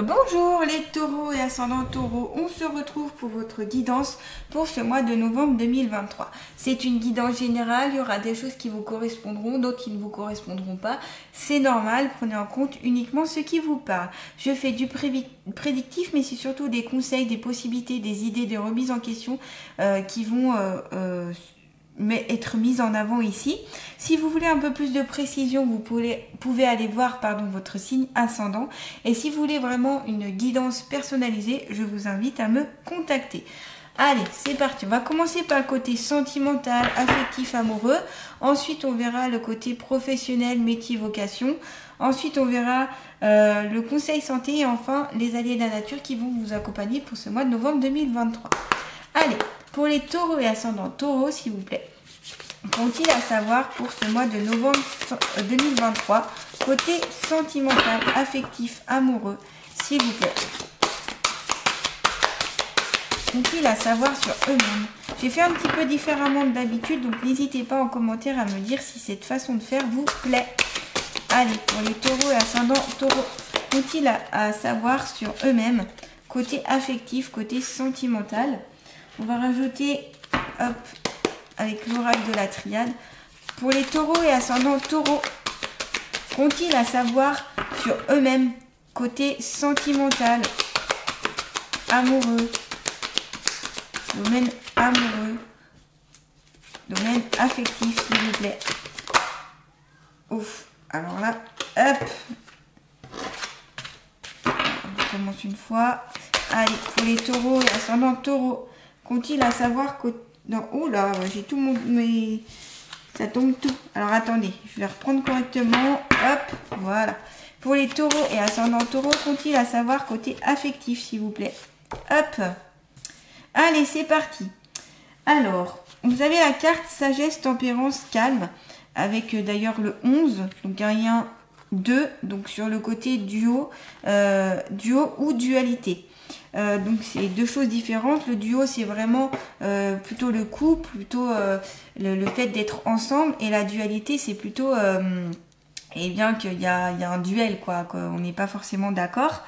Bonjour les taureaux et ascendants taureaux, on se retrouve pour votre guidance pour ce mois de novembre 2023. C'est une guidance générale, il y aura des choses qui vous correspondront, d'autres qui ne vous correspondront pas. C'est normal, prenez en compte uniquement ce qui vous parle. Je fais du prédictif, mais c'est surtout des conseils, des possibilités, des idées, des remises en question qui vont être mise en avant ici. Si vous voulez un peu plus de précision, vous pouvez aller voir votre signe ascendant. Et si vous voulez vraiment une guidance personnalisée, je vous invite à me contacter. Allez, c'est parti. On va commencer par le côté sentimental, affectif, amoureux. Ensuite, on verra le côté professionnel, métier, vocation. Ensuite, on verra le conseil santé. Et enfin, les alliés de la nature qui vont vous accompagner pour ce mois de novembre 2023. Allez, pour les taureaux et ascendants taureaux, s'il vous plaît, qu'ont-ils à savoir pour ce mois de novembre 2023, côté sentimental, affectif, amoureux, s'il vous plaît. Qu'ont-ils à savoir sur eux-mêmes? J'ai fait un petit peu différemment de d'habitude, donc n'hésitez pas en commentaire à me dire si cette façon de faire vous plaît. Allez, pour les taureaux et ascendants taureaux, qu'ont-ils à savoir sur eux-mêmes, côté affectif, côté sentimental? On va rajouter, hop, avec l'oracle de la triade. Pour les taureaux et ascendants taureaux, qu'ont-ils à savoir sur eux-mêmes, côté sentimental, amoureux, domaine amoureux, domaine affectif, s'il vous plaît. Ouf, alors là, hop, on commence une fois. Allez, pour les taureaux et ascendants taureaux, qu'ont-ils à savoir côté... Non, oh là, j'ai tout mon... Mais... Ça tombe tout. Alors attendez, je vais reprendre correctement. Hop, voilà. Pour les taureaux et ascendants taureaux, qu'ont-ils à savoir côté affectif, s'il vous plaît? Hop. Allez, c'est parti. Alors, vous avez la carte sagesse, tempérance, calme. Avec d'ailleurs le 11. Donc un lien 2. Donc sur le côté duo, duo ou dualité. Donc c'est deux choses différentes. Le duo c'est vraiment plutôt le couple, plutôt le fait d'être ensemble, et la dualité c'est plutôt eh bien qu'il y a un duel, quoi, qu'on n'est pas forcément d'accord.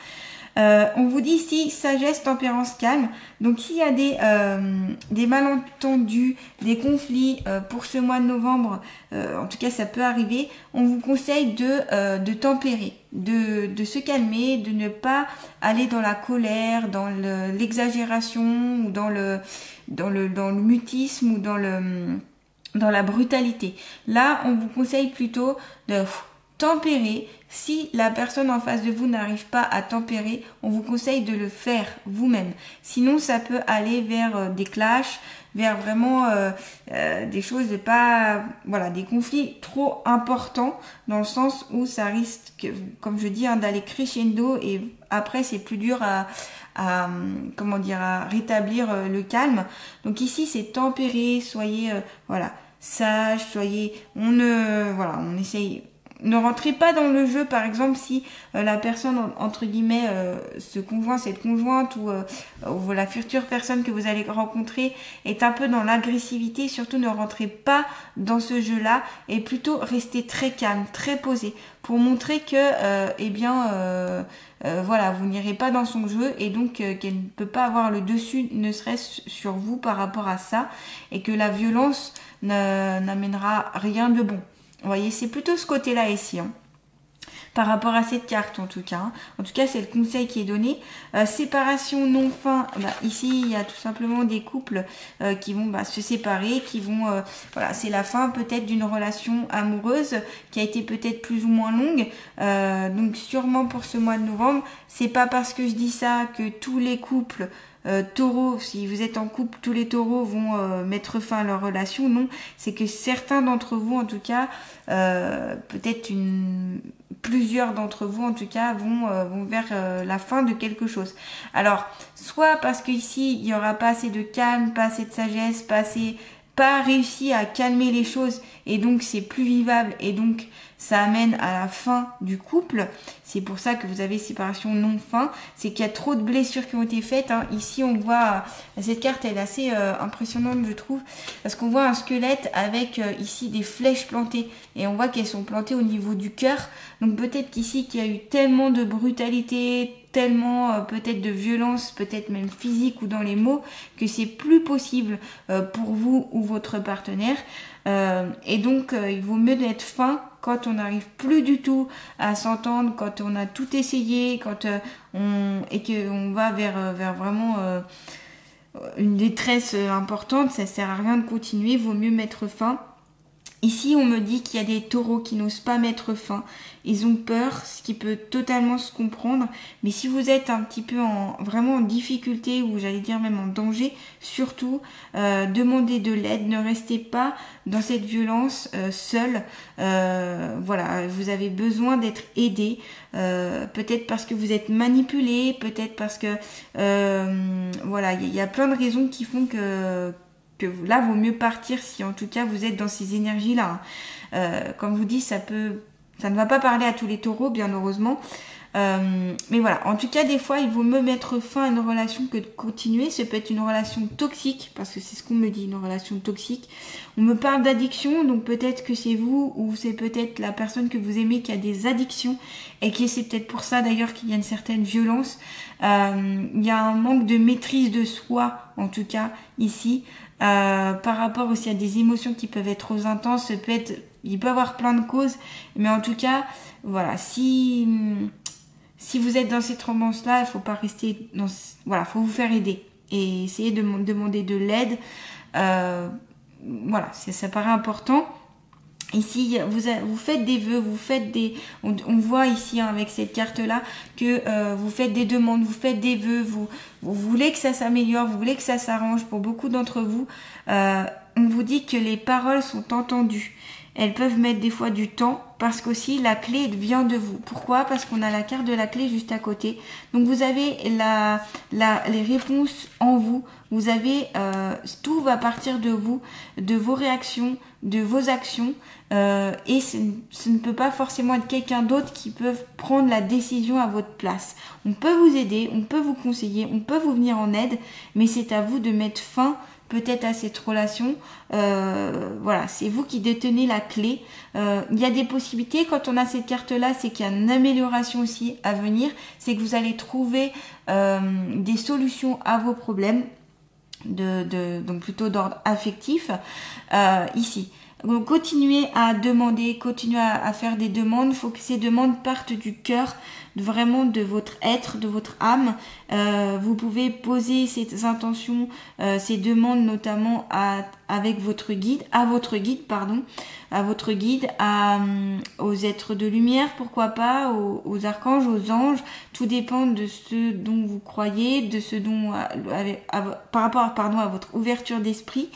On vous dit ici sagesse, tempérance, calme. Donc s'il y a des malentendus, des conflits pour ce mois de novembre, en tout cas ça peut arriver, on vous conseille de tempérer, de se calmer, de ne pas aller dans la colère, dans l'exagération ou dans le mutisme ou dans la brutalité. Là on vous conseille plutôt de tempérer. Si la personne en face de vous n'arrive pas à tempérer, on vous conseille de le faire vous-même. Sinon, ça peut aller vers des clashs, vers vraiment des choses de pas... Voilà, des conflits trop importants, dans le sens où ça risque, comme je dis, d'aller crescendo, et après, c'est plus dur à rétablir le calme. Donc ici, c'est tempérer, soyez voilà, sage, soyez... On essaye... Ne rentrez pas dans le jeu, par exemple, si la personne, entre guillemets, ce conjoint, cette conjointe ou la future personne que vous allez rencontrer est un peu dans l'agressivité. Surtout, ne rentrez pas dans ce jeu-là et plutôt restez très calme, très posé pour montrer que, voilà, vous n'irez pas dans son jeu et donc qu'elle ne peut pas avoir le dessus, ne serait-ce sur vous par rapport à ça, et que la violence n'amènera rien de bon. Vous voyez, c'est plutôt ce côté-là ici, hein, par rapport à cette carte en tout cas. Hein. En tout cas, c'est le conseil qui est donné. Séparation non fin. Ici, il y a tout simplement des couples qui vont se séparer, qui vont... voilà, c'est la fin peut-être d'une relation amoureuse qui a été peut-être plus ou moins longue. Donc sûrement pour ce mois de novembre, c'est pas parce que je dis ça que tous les couples... taureaux, si vous êtes en couple, tous les taureaux vont mettre fin à leur relation. Non, c'est que certains d'entre vous, en tout cas, peut-être plusieurs d'entre vous, en tout cas, vont vers la fin de quelque chose. Alors, soit parce qu'ici, il n'y aura pas assez de calme, pas assez de sagesse, pas réussi à calmer les choses, et donc c'est plus vivable, et donc ça amène à la fin du couple. C'est pour ça que vous avez séparation non fin. C'est qu'il y a trop de blessures qui ont été faites. Hein. Ici, on voit, cette carte, elle est assez impressionnante, je trouve, parce qu'on voit un squelette avec ici des flèches plantées. Et on voit qu'elles sont plantées au niveau du cœur. Donc peut-être qu'ici, qu'il y a eu tellement de brutalité, tellement peut-être de violence, peut-être même physique ou dans les mots, que c'est plus possible pour vous ou votre partenaire. Et donc, il vaut mieux d'être fin quand on n'arrive plus du tout à s'entendre, quand on a tout essayé, quand et qu'on va vers vraiment une détresse importante. Ça sert à rien de continuer, il vaut mieux mettre fin. Ici, on me dit qu'il y a des taureaux qui n'osent pas mettre fin. Ils ont peur, ce qui peut totalement se comprendre. Mais si vous êtes un petit peu vraiment en difficulté, ou j'allais dire même en danger, surtout, demandez de l'aide. Ne restez pas dans cette violence seul. Voilà, vous avez besoin d'être aidé. Peut-être parce que vous êtes manipulé, peut-être parce que... voilà, il y a plein de raisons qui font que là, vaut mieux partir si en tout cas vous êtes dans ces énergies-là. Comme je vous dis, ça ne va pas parler à tous les taureaux, bien heureusement. Mais voilà, en tout cas, des fois, il vaut mieux mettre fin à une relation que de continuer. Ça peut être une relation toxique, parce que c'est ce qu'on me dit, une relation toxique. On me parle d'addiction, donc peut-être que c'est vous, ou c'est peut-être la personne que vous aimez qui a des addictions, et qui c'est peut-être pour ça d'ailleurs qu'il y a une certaine violence. Il y a un manque de maîtrise de soi, en tout cas, ici. Par rapport aussi à des émotions qui peuvent être trop intenses, il peut y avoir plein de causes, mais en tout cas, voilà, si vous êtes dans cette romance-là, il faut pas rester dans, voilà, faut vous faire aider et essayer de demander de l'aide. Voilà, ça paraît important. Ici, vous faites des vœux, on voit ici hein, avec cette carte-là que vous faites des demandes, vous faites des vœux, vous voulez que ça s'améliore, vous voulez que ça s'arrange. Pour beaucoup d'entre vous, on vous dit que les paroles sont entendues. Elles peuvent mettre des fois du temps parce qu'aussi la clé vient de vous. Pourquoi? Parce qu'on a la carte de la clé juste à côté. Donc vous avez les réponses en vous. Vous avez tout va partir de vous, de vos réactions, de vos actions. Et ce ne peut pas forcément être quelqu'un d'autre qui peut prendre la décision à votre place. On peut vous aider, on peut vous conseiller, on peut vous venir en aide, mais c'est à vous de mettre fin peut-être à cette relation. Voilà, c'est vous qui détenez la clé. Il y a des possibilités. Quand on a cette carte-là, c'est qu'il y a une amélioration aussi à venir. C'est que vous allez trouver des solutions à vos problèmes, donc plutôt d'ordre affectif, ici. Donc continuez à demander, continuez à faire des demandes. Il faut que ces demandes partent du cœur, vraiment de votre être, de votre âme. Vous pouvez poser ces intentions, ces demandes notamment avec votre guide, aux êtres de lumière, pourquoi pas, aux archanges, aux anges. Tout dépend de ce dont vous croyez, de ce dont par rapport à votre ouverture d'esprit.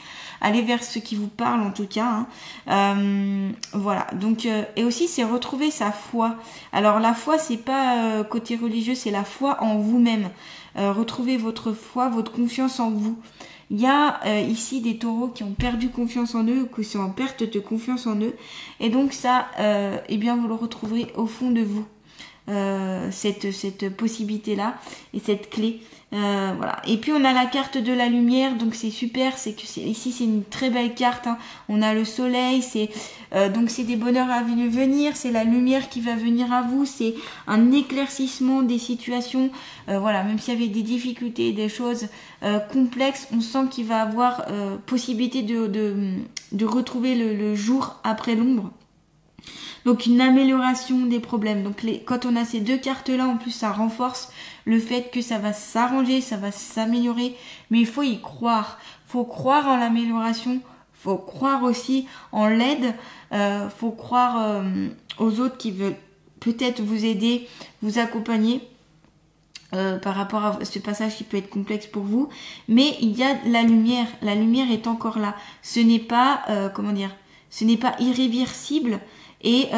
Allez vers ce qui vous parle en tout cas. Hein. Voilà. Donc et aussi c'est retrouver sa foi. Alors la foi c'est pas côté religieux, c'est la foi en vous-même. Retrouvez votre foi, votre confiance en vous. Il y a ici des taureaux qui ont perdu confiance en eux, qui sont en perte de confiance en eux, et donc ça, eh bien vous le retrouverez au fond de vous. Cette possibilité-là et cette clé. Voilà. Et puis on a la carte de la lumière, donc c'est super, ici c'est une très belle carte, hein. On a le soleil, donc c'est des bonheurs à venir, c'est la lumière qui va venir à vous, c'est un éclaircissement des situations, voilà, même s'il y avait des difficultés, des choses complexes, on sent qu'il va avoir possibilité de retrouver le jour après l'ombre. Donc une amélioration des problèmes. Donc quand on a ces deux cartes-là, en plus ça renforce le fait que ça va s'arranger, ça va s'améliorer. Mais il faut y croire. Il faut croire en l'amélioration. Il faut croire aussi en l'aide. Il faut croire aux autres qui veulent peut-être vous aider, vous accompagner. Par rapport à ce passage qui peut être complexe pour vous. Mais il y a la lumière. La lumière est encore là. Ce n'est pas, ce n'est pas irréversible. Et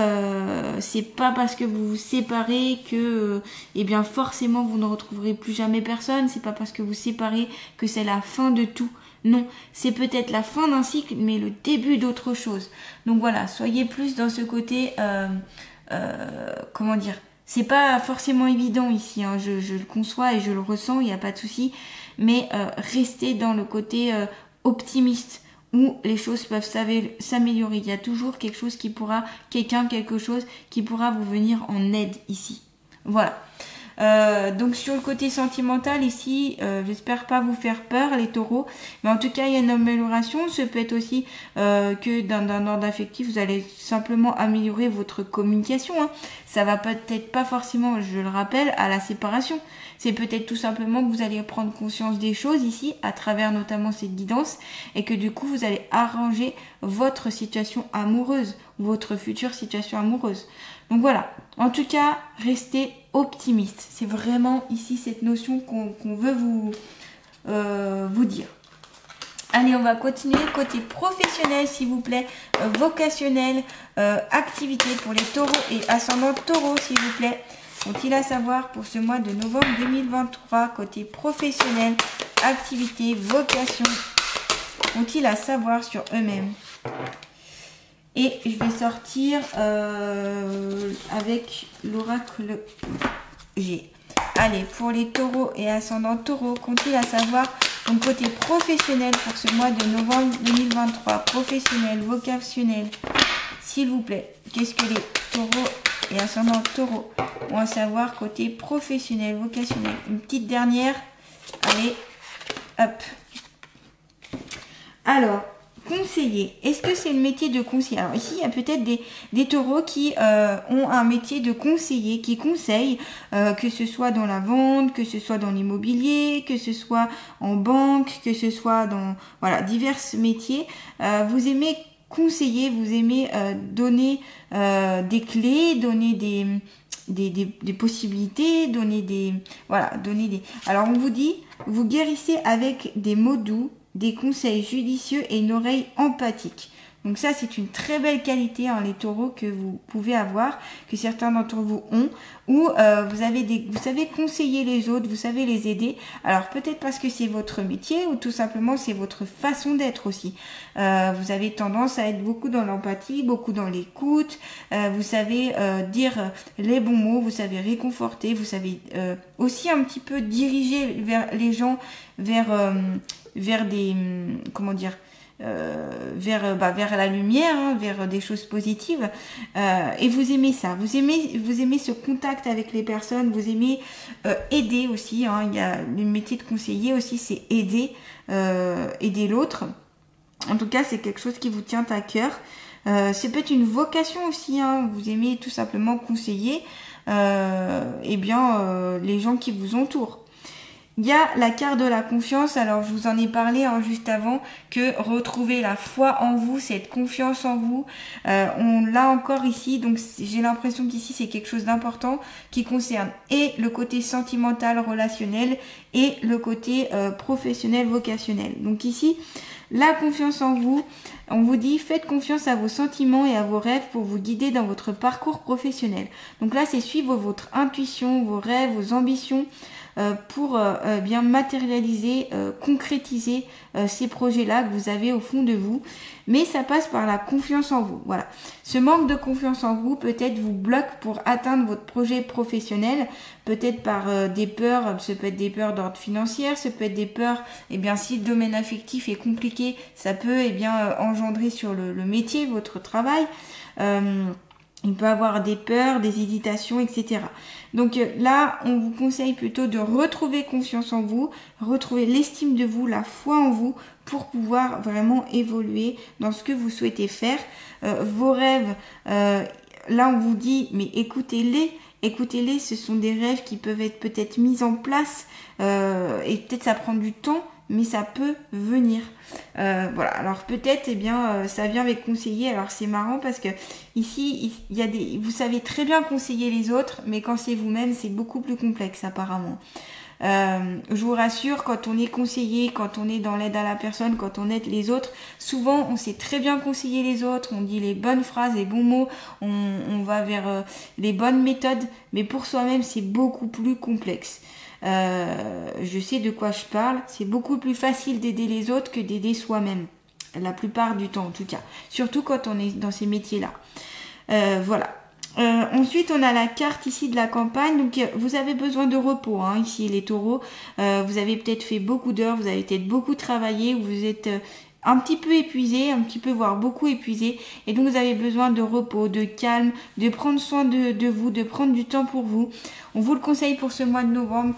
c'est pas parce que vous vous séparez que eh bien forcément vous ne retrouverez plus jamais personne. C'est pas parce que vous séparez que c'est la fin de tout. Non, c'est peut-être la fin d'un cycle, mais le début d'autre chose. Donc voilà, soyez plus dans ce côté, comment dire, c'est pas forcément évident ici, hein, je le conçois et je le ressens, il n'y a pas de souci, mais restez dans le côté optimiste, où les choses peuvent s'améliorer. Il y a toujours quelque chose qui pourra, quelque chose qui pourra vous venir en aide ici. Voilà. Donc sur le côté sentimental ici, j'espère pas vous faire peur les taureaux, mais en tout cas il y a une amélioration. Ce peut être aussi que d'un ordre affectif, vous allez simplement améliorer votre communication, hein. Ça va peut-être pas forcément, je le rappelle, à la séparation. C'est peut-être tout simplement que vous allez prendre conscience des choses ici, à travers notamment cette guidance, et que du coup vous allez arranger votre situation amoureuse, votre future situation amoureuse. Donc voilà, en tout cas, restez optimiste. C'est vraiment ici cette notion qu'on veut vous dire. Allez, on va continuer côté professionnel, s'il vous plaît, vocationnel, activité pour les taureaux et ascendants taureaux, s'il vous plaît. Ont-ils à savoir pour ce mois de novembre 2023, côté professionnel, activité, vocation, ont-ils à savoir sur eux-mêmes? Et je vais sortir avec l'oracle G. Allez, pour les taureaux et ascendants taureaux, qu'ont-ils à savoir donc côté professionnel pour ce mois de novembre 2023, professionnel, vocationnel, s'il vous plaît. Qu'est-ce que les taureaux et ascendants taureaux ont à savoir côté professionnel, vocationnel? Une petite dernière. Allez, hop. Alors, conseiller, est-ce que c'est le métier de conseiller? Alors ici, il y a peut-être des taureaux qui ont un métier de conseiller, qui conseillent, que ce soit dans la vente, que ce soit dans l'immobilier, que ce soit en banque, que ce soit dans voilà divers métiers. Vous aimez conseiller, vous aimez donner des clés, donner des possibilités, donner des... Voilà, donner des... Alors on vous dit, vous guérissez avec des mots doux, des conseils judicieux et une oreille empathique. Donc ça, c'est une très belle qualité, hein, les taureaux, que vous pouvez avoir, que certains d'entre vous ont, où vous savez conseiller les autres, vous savez les aider. Alors peut-être parce que c'est votre métier, ou tout simplement c'est votre façon d'être aussi. Vous avez tendance à être beaucoup dans l'empathie, beaucoup dans l'écoute, vous savez dire les bons mots, vous savez réconforter, vous savez aussi un petit peu diriger vers les gens vers des... comment dire, vers la lumière, hein, vers des choses positives, et vous aimez ça, vous aimez ce contact avec les personnes, vous aimez aider aussi, hein, il y a le métier de conseiller aussi, c'est aider l'autre. En tout cas, c'est quelque chose qui vous tient à cœur. C'est peut-être une vocation aussi, hein, vous aimez tout simplement conseiller les gens qui vous entourent. Il y a la carte de la confiance, alors je vous en ai parlé juste avant, que retrouver la foi en vous, cette confiance en vous, on l'a encore ici, donc j'ai l'impression qu'ici c'est quelque chose d'important qui concerne et le côté sentimental, relationnel et le côté professionnel, vocationnel. Donc ici, la confiance en vous, on vous dit faites confiance à vos sentiments et à vos rêves pour vous guider dans votre parcours professionnel. Donc là, c'est suivre votre intuition, vos rêves, vos ambitions, pour bien matérialiser, concrétiser ces projets-là que vous avez au fond de vous. Mais ça passe par la confiance en vous. Voilà. Ce manque de confiance en vous peut-être vous bloque pour atteindre votre projet professionnel, peut-être par des peurs, ça peut être des peurs d'ordre financier, ça peut être des peurs, si le domaine affectif est compliqué, ça peut engendrer sur le métier, votre travail. Il peut avoir des peurs, des hésitations, etc. Donc là, on vous conseille plutôt de retrouver confiance en vous, retrouver l'estime de vous, la foi en vous, pour pouvoir vraiment évoluer dans ce que vous souhaitez faire. Vos rêves, là on vous dit, mais écoutez-les, ce sont des rêves qui peuvent être peut-être mis en place, et peut-être ça prend du temps, mais ça peut venir. Voilà, alors peut-être ça vient avec conseiller. Alors c'est marrant parce que ici il y a vous savez très bien conseiller les autres, mais quand c'est vous-même c'est beaucoup plus complexe apparemment. Je vous rassure, quand on est conseiller, quand on est dans l'aide à la personne, quand on aide les autres, souvent on sait très bien conseiller les autres, on dit les bonnes phrases, les bons mots, on va vers les bonnes méthodes, mais pour soi-même c'est beaucoup plus complexe. je sais de quoi je parle. C'est beaucoup plus facile d'aider les autres que d'aider soi-même. La plupart du temps en tout cas. Surtout quand on est dans ces métiers-là. Voilà. Ensuite, on a la carte ici de la campagne. Donc, vous avez besoin de repos, hein, ici, les taureaux. Vous avez peut-être fait beaucoup d'heures, vous avez peut-être beaucoup travaillé, vous êtes un petit peu épuisé, un petit peu, voire beaucoup épuisé. Et donc, vous avez besoin de repos, de calme, de prendre soin de vous, de prendre du temps pour vous. On vous le conseille pour ce mois de novembre,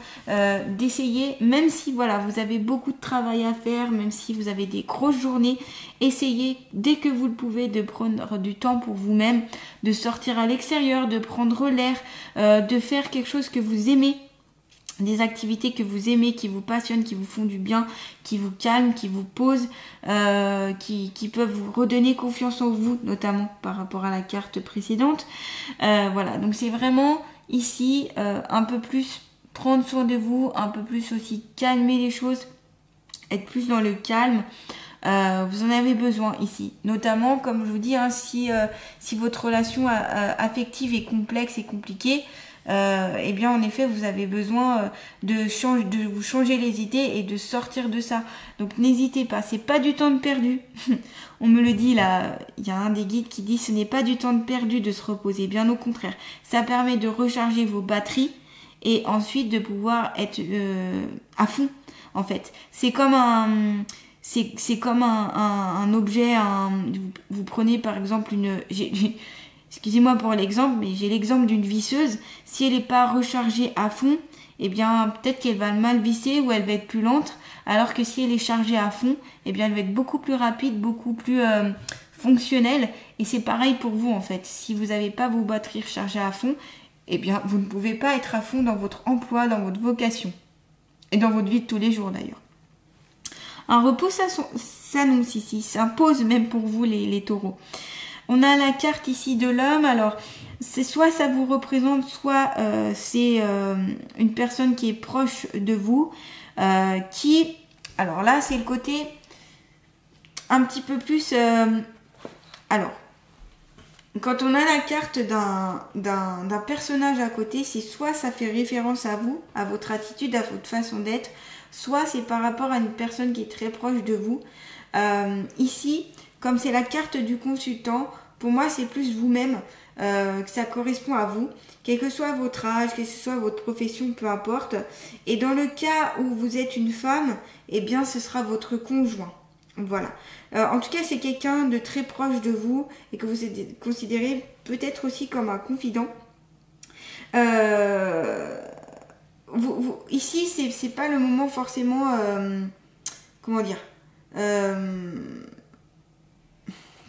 d'essayer, même si, voilà, vous avez beaucoup de travail à faire, même si vous avez des grosses journées, essayez, dès que vous le pouvez, de prendre du temps pour vous-même, de sortir à l'extérieur, de prendre l'air, de faire quelque chose que vous aimez, des activités que vous aimez, qui vous passionnent, qui vous font du bien, qui vous calment, qui vous posent, qui peuvent vous redonner confiance en vous, notamment par rapport à la carte précédente. Voilà, donc c'est vraiment ici un peu plus prendre soin de vous, un peu plus aussi calmer les choses, être plus dans le calme. Vous en avez besoin ici, notamment comme je vous dis, hein, si votre relation affective est complexe et compliquée, eh bien en effet vous avez besoin de vous changer les idées et de sortir de ça. Donc n'hésitez pas, c'est pas du temps de perdu. On me le dit là, il y a un des guides qui dit ce n'est pas du temps de perdu de se reposer, bien au contraire. Ça permet de recharger vos batteries et ensuite de pouvoir être à fond en fait. C'est comme un objet, vous prenez par exemple excusez-moi pour l'exemple, mais j'ai l'exemple d'une visseuse. Si elle n'est pas rechargée à fond, eh bien peut-être qu'elle va mal visser ou elle va être plus lente, alors que si elle est chargée à fond, eh bien elle va être beaucoup plus rapide, beaucoup plus fonctionnelle. Et c'est pareil pour vous en fait. Si vous n'avez pas vos batteries rechargées à fond, eh bien vous ne pouvez pas être à fond dans votre emploi, dans votre vocation et dans votre vie de tous les jours d'ailleurs. Un repos s'annonce ici, s'impose même pour vous les taureaux. On a la carte ici de l'homme. Alors, c'est soit ça vous représente, soit c'est une personne qui est proche de vous, qui... Alors là, c'est le côté un petit peu plus... alors, quand on a la carte d'un personnage à côté, c'est soit ça fait référence à vous, à votre attitude, à votre façon d'être, soit c'est par rapport à une personne qui est très proche de vous. Ici... Comme c'est la carte du consultant, pour moi c'est plus vous-même, que ça correspond à vous, quel que soit votre âge, quelle que soit votre profession, peu importe. Et dans le cas où vous êtes une femme, eh bien ce sera votre conjoint. Voilà. En tout cas c'est quelqu'un de très proche de vous et que vous considérez peut-être aussi comme un confident. Ici c'est pas le moment forcément, comment dire,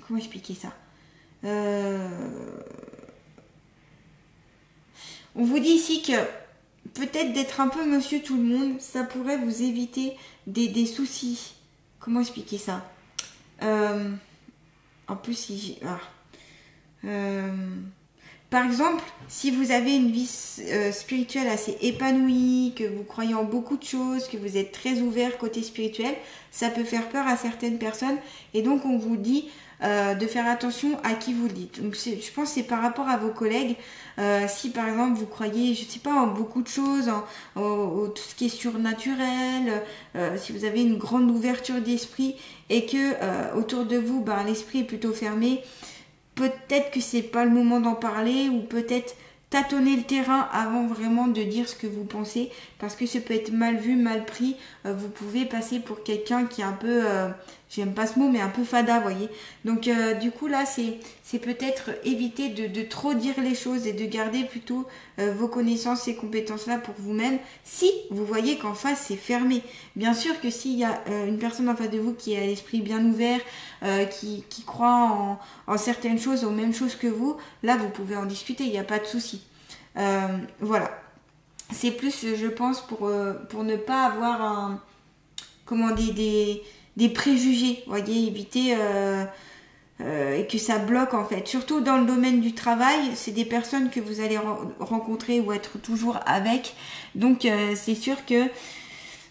comment expliquer ça? On vous dit ici que peut-être d'être un peu monsieur tout le monde, ça pourrait vous éviter des soucis. Comment expliquer ça? En plus, si par exemple, si vous avez une vie spirituelle assez épanouie, que vous croyez en beaucoup de choses, que vous êtes très ouvert côté spirituel, ça peut faire peur à certaines personnes. Et donc, on vous dit de faire attention à qui vous le dites. Donc, je pense que c'est par rapport à vos collègues. Si, par exemple, vous croyez, je ne sais pas, en beaucoup de choses, tout ce qui est surnaturel, si vous avez une grande ouverture d'esprit et que autour de vous, l'esprit est plutôt fermé, peut-être que c'est pas le moment d'en parler ou peut-être tâtonner le terrain avant vraiment de dire ce que vous pensez parce que ça peut être mal vu, mal pris. Vous pouvez passer pour quelqu'un qui est un peu, j'aime pas ce mot, mais un peu fada, voyez. Donc du coup là, c'est peut-être éviter de trop dire les choses et de garder plutôt vos connaissances et compétences-là pour vous-même si vous voyez qu'en face c'est fermé. Bien sûr que s'il y a une personne en face de vous qui a l'esprit bien ouvert, qui croit en certaines choses, aux mêmes choses que vous, là vous pouvez en discuter, il n'y a pas de souci. Voilà. C'est plus, je pense, pour ne pas avoir des préjugés, voyez, éviter et que ça bloque en fait. Surtout dans le domaine du travail, c'est des personnes que vous allez rencontrer ou être toujours avec. Donc c'est sûr que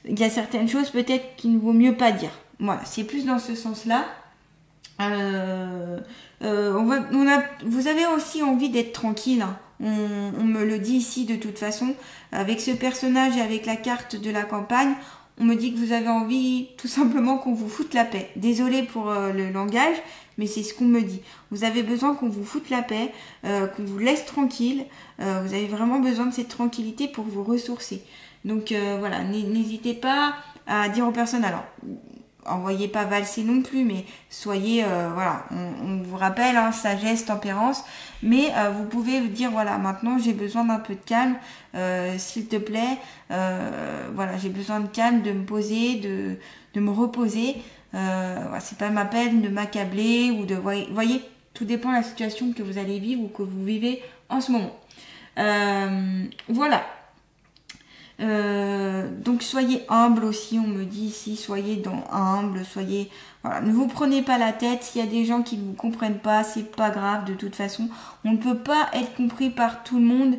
il y a certaines choses peut-être qu'il ne vaut mieux pas dire. Voilà, c'est plus dans ce sens-là. Vous avez aussi envie d'être tranquille, hein. on me le dit ici de toute façon. Avec ce personnage et avec la carte de la campagne, on me dit que vous avez envie tout simplement qu'on vous foute la paix. Désolée pour le langage, mais c'est ce qu'on me dit. Vous avez besoin qu'on vous foute la paix, qu'on vous laisse tranquille. Vous avez vraiment besoin de cette tranquillité pour vous ressourcer. Donc voilà, n'hésitez pas à dire aux personnes, alors envoyez pas valser non plus, mais soyez, voilà, on vous rappelle, hein, sagesse, tempérance, mais vous pouvez vous dire, voilà, maintenant j'ai besoin d'un peu de calme, s'il te plaît, voilà, j'ai besoin de calme, de me poser, de me reposer, voilà, c'est pas ma peine de m'accabler ou de, voyez, tout dépend de la situation que vous allez vivre ou que vous vivez en ce moment. Voilà. Donc soyez humble aussi, on me dit ici, soyez humble, soyez, voilà, ne vous prenez pas la tête. S'il y a des gens qui ne vous comprennent pas, c'est pas grave, de toute façon on ne peut pas être compris par tout le monde,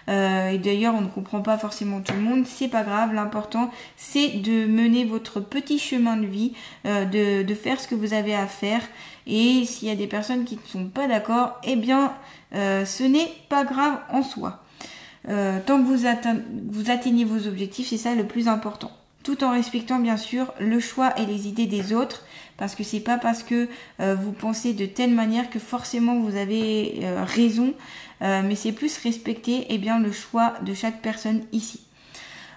et d'ailleurs on ne comprend pas forcément tout le monde, c'est pas grave. L'important c'est de mener votre petit chemin de vie, de faire ce que vous avez à faire, et s'il y a des personnes qui ne sont pas d'accord, eh bien ce n'est pas grave en soi. Tant que vous atteignez vos objectifs, c'est ça le plus important. Tout en respectant bien sûr le choix et les idées des autres, parce que c'est pas parce que vous pensez de telle manière que forcément vous avez raison, mais c'est plus respecter bien le choix de chaque personne ici.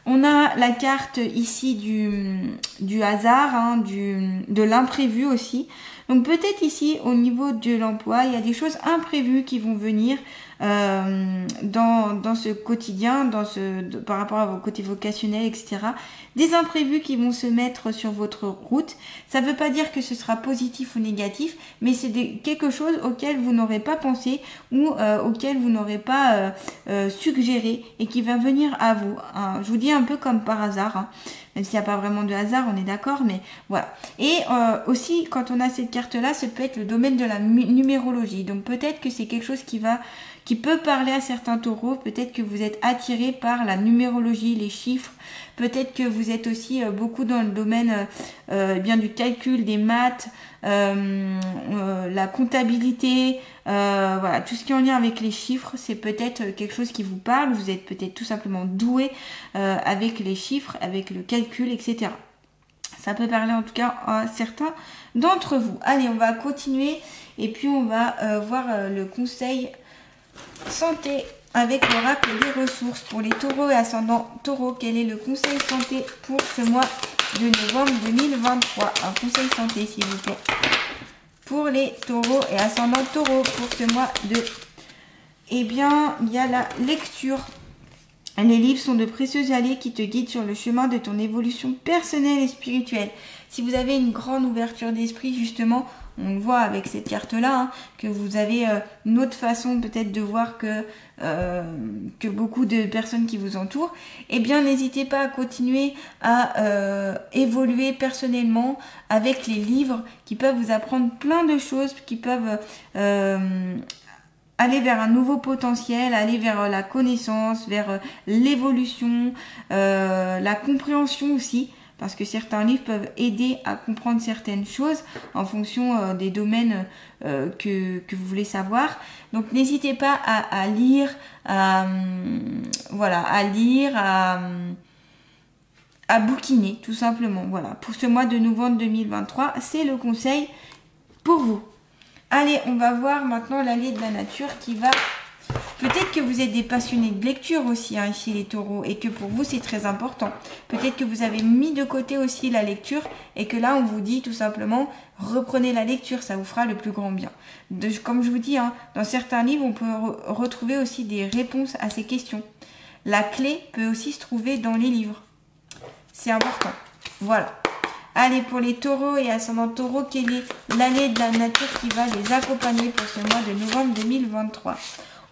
On a la carte ici du hasard, hein, de l'imprévu aussi. Donc peut-être ici au niveau de l'emploi, il y a des choses imprévues qui vont venir dans ce quotidien, par rapport à vos côtés vocationnels, etc. Des imprévus qui vont se mettre sur votre route. Ça ne veut pas dire que ce sera positif ou négatif, mais c'est quelque chose auquel vous n'aurez pas pensé ou auquel vous n'aurez pas suggéré et qui va venir à vous. Hein. Je vous dis un peu comme par hasard, hein. Même s'il n'y a pas vraiment de hasard, on est d'accord, mais voilà. Et aussi, quand on a cette carte-là, ça peut être le domaine de la numérologie. Donc peut-être que c'est quelque chose qui peut parler à certains taureaux. Peut-être que vous êtes attiré par la numérologie, les chiffres. Peut-être que vous êtes aussi beaucoup dans le domaine bien du calcul, des maths, la comptabilité, voilà, tout ce qui est en lien avec les chiffres, c'est peut-être quelque chose qui vous parle. Vous êtes peut-être tout simplement doué avec les chiffres, avec le calcul, etc. Ça peut parler en tout cas à certains d'entre vous. Allez, on va continuer et puis on va voir le conseil santé avec l'oracle des ressources pour les taureaux et ascendants taureaux. Quel est le conseil santé pour ce mois de novembre 2023? Un conseil santé s'il vous plaît pour les taureaux et ascendants taureaux pour ce mois de... Eh bien, il y a la lecture. Les livres sont de précieux alliés qui te guident sur le chemin de ton évolution personnelle et spirituelle. Si vous avez une grande ouverture d'esprit, justement, on le voit avec cette carte-là, hein, que vous avez une autre façon peut-être de voir que beaucoup de personnes qui vous entourent, eh bien n'hésitez pas à continuer à évoluer personnellement avec les livres qui peuvent vous apprendre plein de choses, qui peuvent aller vers un nouveau potentiel, aller vers la connaissance, vers l'évolution, la compréhension aussi. Parce que certains livres peuvent aider à comprendre certaines choses en fonction des domaines que vous voulez savoir. Donc n'hésitez pas à lire, à bouquiner tout simplement. Voilà, pour ce mois de novembre 2023, c'est le conseil pour vous. Allez, on va voir maintenant l'allié de la nature qui va... Peut-être que vous êtes des passionnés de lecture aussi, hein, ici les taureaux, et que pour vous c'est très important. Peut-être que vous avez mis de côté aussi la lecture et que là on vous dit tout simplement reprenez la lecture, ça vous fera le plus grand bien. Comme je vous dis, hein, dans certains livres on peut retrouver aussi des réponses à ces questions. La clé peut aussi se trouver dans les livres. C'est important. Voilà. Allez, pour les taureaux et ascendants taureaux, quelle est l'allié de la nature qui va les accompagner pour ce mois de novembre 2023 ?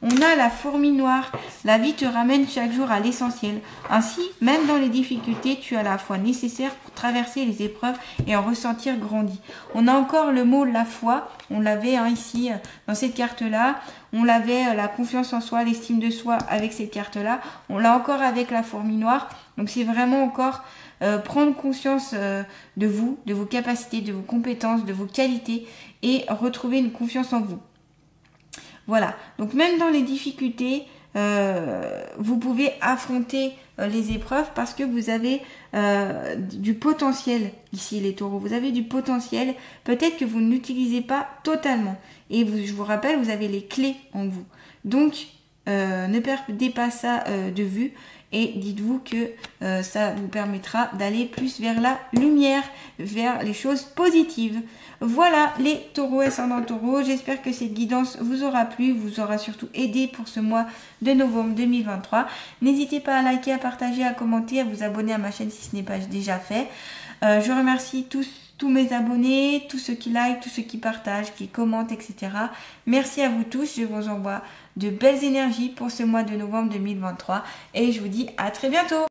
On a la fourmi noire. La vie te ramène chaque jour à l'essentiel. Ainsi, même dans les difficultés, tu as la foi nécessaire pour traverser les épreuves et en ressentir grandi. On a encore le mot la foi. On l'avait ici dans cette carte-là. On l'avait la confiance en soi, l'estime de soi avec cette carte-là. On l'a encore avec la fourmi noire. Donc c'est vraiment encore prendre conscience de vous, de vos capacités, de vos compétences, de vos qualités et retrouver une confiance en vous. Voilà, donc même dans les difficultés, vous pouvez affronter les épreuves parce que vous avez du potentiel ici les taureaux. Vous avez du potentiel, peut-être que vous ne l'utilisez pas totalement. Et je vous rappelle, vous avez les clés en vous. Donc, ne perdez pas ça de vue. Et dites-vous que ça vous permettra d'aller plus vers la lumière, vers les choses positives. Voilà les taureaux ascendant taureau. J'espère que cette guidance vous aura plu, vous aura surtout aidé pour ce mois de novembre 2023. N'hésitez pas à liker, à partager, à commenter, à vous abonner à ma chaîne si ce n'est pas déjà fait. Je remercie tous mes abonnés, tous ceux qui like, tous ceux qui partagent, qui commentent, etc. Merci à vous tous. Je vous envoie de belles énergies pour ce mois de novembre 2023 et je vous dis à très bientôt.